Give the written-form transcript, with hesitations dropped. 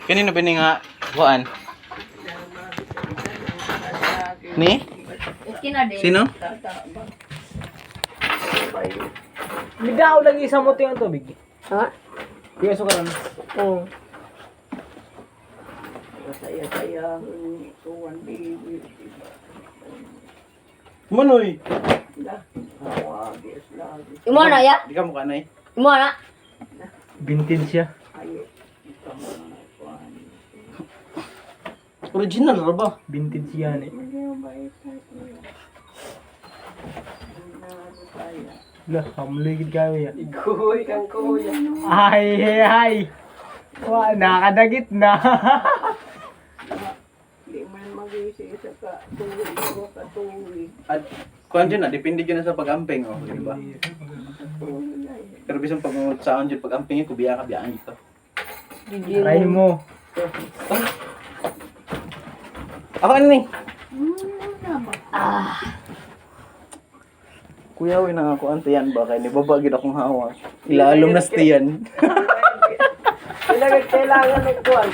Kanino ba ni nga kuan? Ni? Sino? Bidaw lagi sa moto yung tubig. Ha? Kuya sukaran. Oo. Manoy. Imo na ya? Di ka mukha na eh. Imo na? Vintage siya. Original ra ba? Vintage yan eh. Lah, hamligid kami yan. Kuy kang kuya. Ay. Wah, nakadagit na. At kuan dyan na, depende dyan na sa pag-amping oh, di ba? Pero bisang pag saan dyan pag-amping ko biya ka biyaan dito. Try mo. Ako ano ni? Ah. Kuya, wala na ako antayan ba kay ni babagid akong hawa. Ilalom na stiyan. Kailangan ng kuwan.